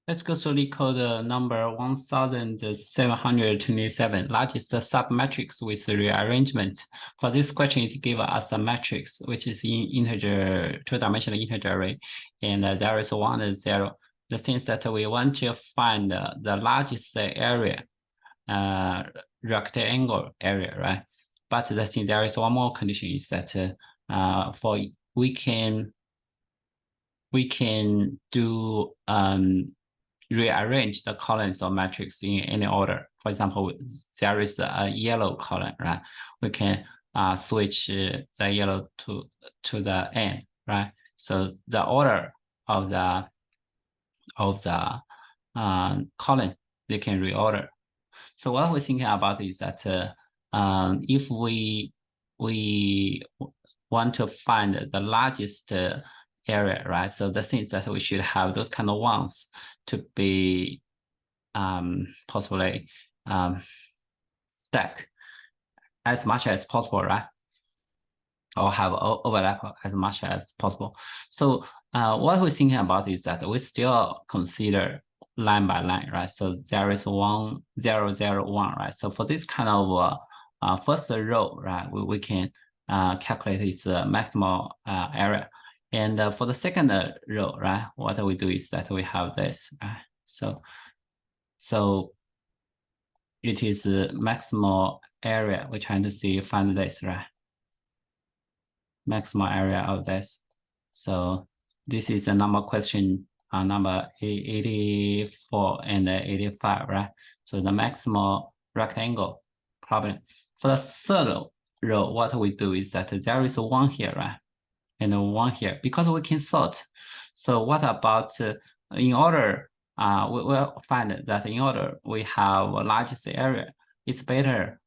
Let's go through the code number 1727, largest submatrix with rearrangement. For this question, it gives us a matrix which is in integer, two-dimensional integer array, and there is 1 and 0. The things that we want to find the largest area, rectangle area, right? But the thing, there is one more condition is that for we can do rearrange the columns of matrix in any order. For example, there is a yellow column, right? We can switch the yellow to the end, right? So the order of the column they can reorder. So what we're thinking about is that if we want to find the largest area, right? So the things that we should have those kind of ones to be possibly stack as much as possible, right? Or have overlap as much as possible. So what we're thinking about is that we still consider line by line, right? So there is 1, 0, 0, 1, right? So for this kind of first row, right, we can calculate its maximal area. And for the second row, right, what we do is that we have this, right? So it is maximal area. We're trying to find this, right? Maximal area of this. So this is a number question number 84 and 85, right? So the maximal rectangle problem. For the third row, what we do is that there is 1 here, right? And 1 here, because we can sort. So what about in order, we will find that in order we have a largest area, it's better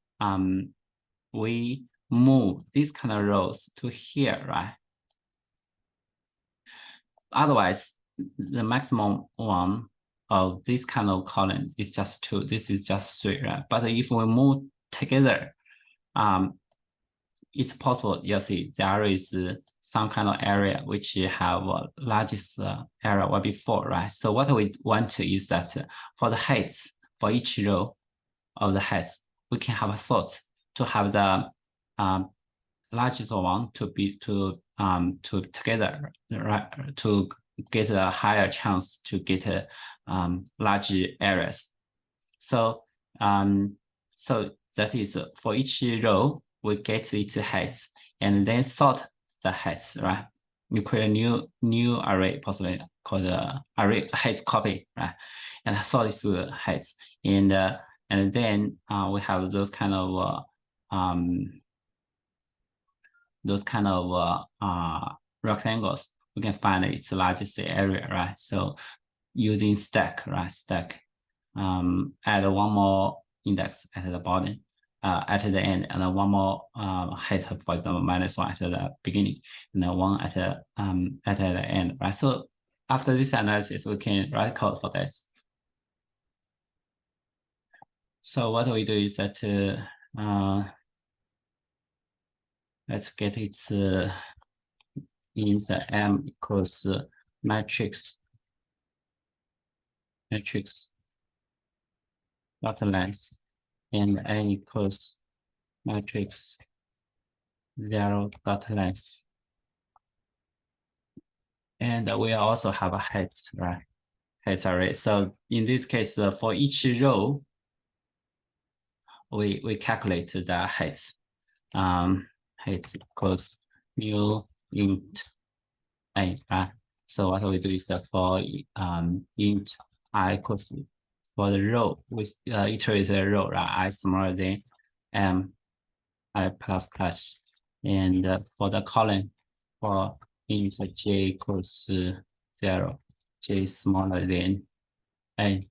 we move these kind of rows to here, right? Otherwise, the maximum one of this kind of column is just 2. This is just 3, right? But if we move together, it's possible, you see, there is some kind of area which have largest area will be 4, right? So what we want to is that for the heights, for each row of the heights, we can have a sort to have the largest one to be together, right? To get a higher chance to get large areas. So so that is for each row we get its heights and then sort the heights, right? You create a new array, possibly called array heights copy, right? And sort its heights, and then we have those kind of rectangles. We can find its largest area, right? So using stack, right? Stack, add 1 more index at the bottom, at the end, and then 1 more height, for example, -1 at the beginning, and then 1 at the end, right? So after this analysis, we can write code for this. So what we do is that let's get its in the M equals matrix dot length, and A equals matrix 0 dot length. And we also have a height, right? Height array. So in this case, for each row, we calculate the heights. Height equals mu int A, right? So what we do is that for int I equals, for the row with iterate the row, right? I smaller than m I plus plus, and for the column, for int j equals 0, j smaller than a,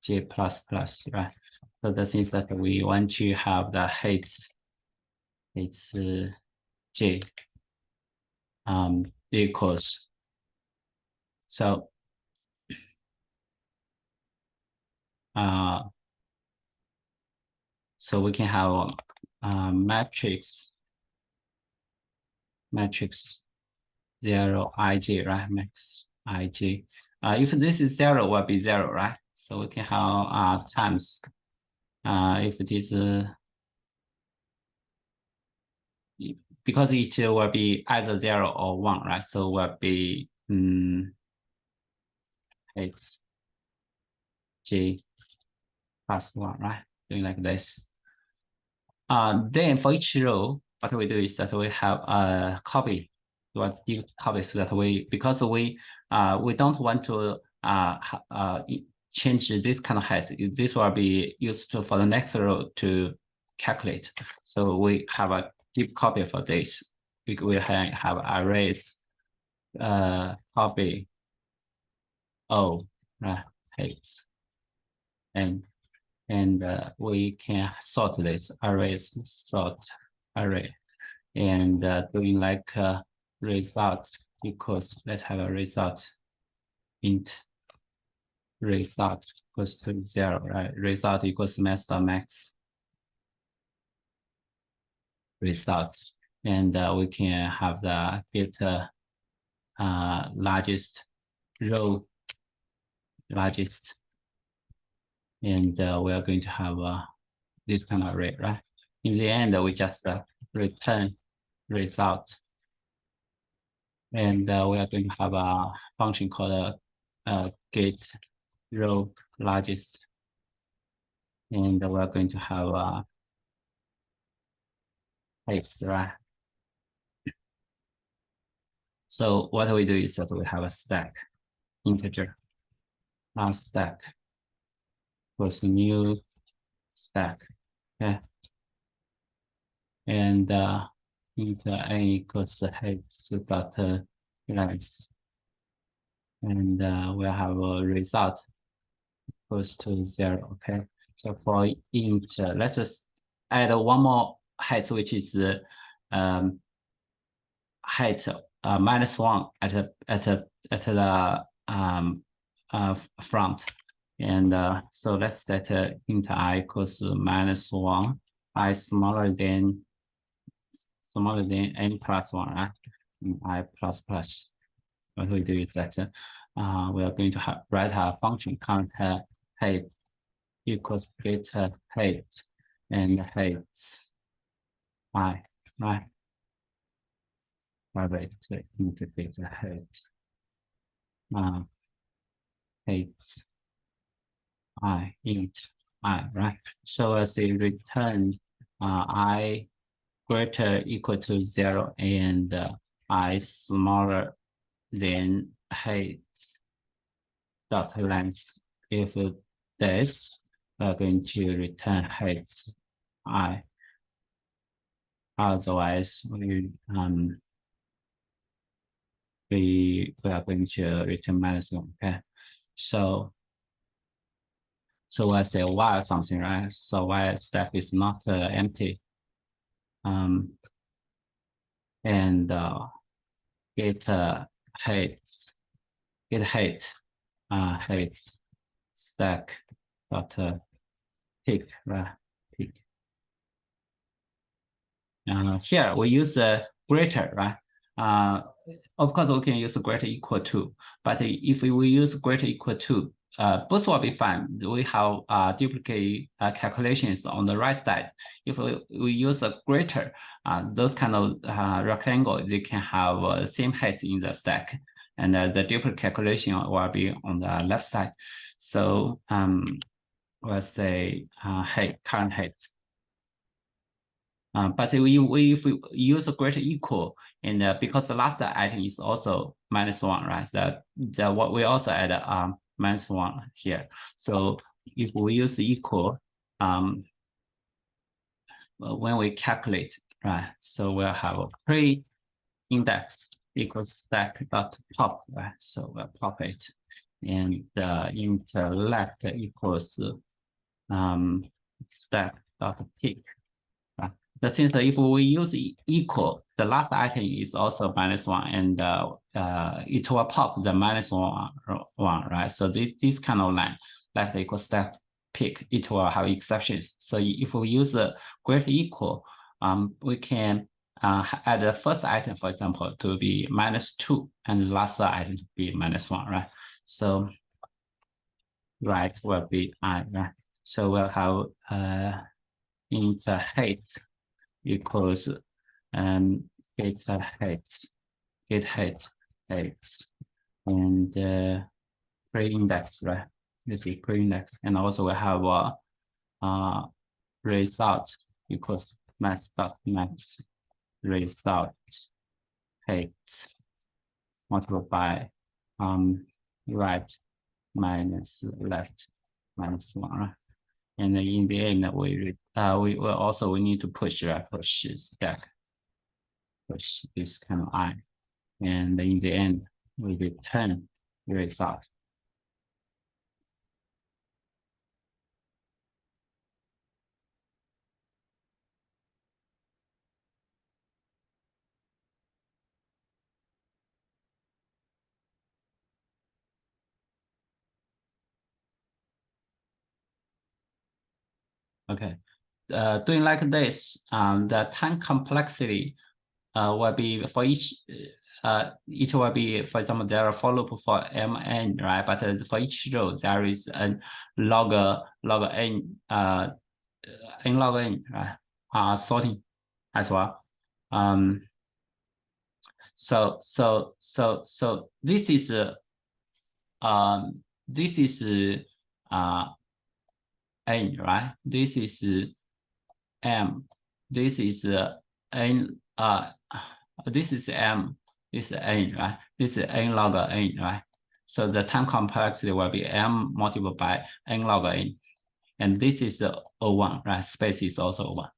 j plus plus, right? So the things that we want to have the heights, it's j equals. So so we can have matrix 0 ij, right? Max ij If this is 0, will be 0, right? So we can have times. If it is because it will be either 0 or 1, right? So will be it's J plus 1, right? Doing like this. Then for each row, what we do is that we have a copy, copy so that because we don't want to change this kind of height. This will be used for the next row to calculate. So we have a deep copy for this. We have arrays copy O, right? Heights, and we can sort this arrays sort array, and doing like result equals, let's have a result int result equals to 0, right? Result equals max result, and we can have the get largest row largest, and we are going to have this kind of array, right? In the end, we just return result, and we are going to have a function called get row largest, and we are going to have heights, right? So what we do is that we have a stack integer stack plus new stack, okay, and int n equals heights dot length, and we'll have a result equals to 0, okay. So for int, let's just add one more height, which is height -1 at the front, and so let's set int I equals -1, I smaller than n plus 1, right? I plus plus. What we do is that we are going to write a function count height equals get height and heights I, right? Private integrate height heights I int I, right? So as a return I greater equal to 0 and I smaller than height dot length. If this, we're going to return heights I. Otherwise, we are going to return -1. Okay, so I say while something, right? So while stack is not empty, and get heights heights stack dot pick, right? Pick. Here we use greater, right? Of course, we can use greater equal to, but if we use greater equal to, both will be fine. We have duplicate calculations on the right side. If we use a greater, those kind of rectangle, they can have same height in the stack, and the duplicate calculation will be on the left side. So let's say current height. But if we use a greater equal, and because the last item is also -1, right? That what we also add -1 here. So if we use equal, when we calculate, right? So we'll have a pre-index equals stack dot pop, right? So we'll pop it, and int left equals stack dot pick. Since if we use equal, the last item is also -1, and it will pop the -1, right? So this kind of line, left equals stack pick, it will have exceptions. So if we use a greater equal, we can add the first item, for example, to be -2 and last item to be -1, right? So right will be I, right? So we'll have int height equals get height and pre-index, right? This is pre-index, and also we have result equals max result height multiplied by right minus left minus 1, right? And then in the end, we need to push, right? Push stack, push this kind of I, and in the end we return the result. Okay, doing like this, the time complexity will be for each. It will be, for example, there are for loop for mn, right? But for each row there is a log n n log n, right? Sorting as well. So this is n, right? This is m. This is n. This is m. This is n, right? This is n log n, right? So the time complexity will be m multiplied by n log n, and this is O1, right? Space is also O1.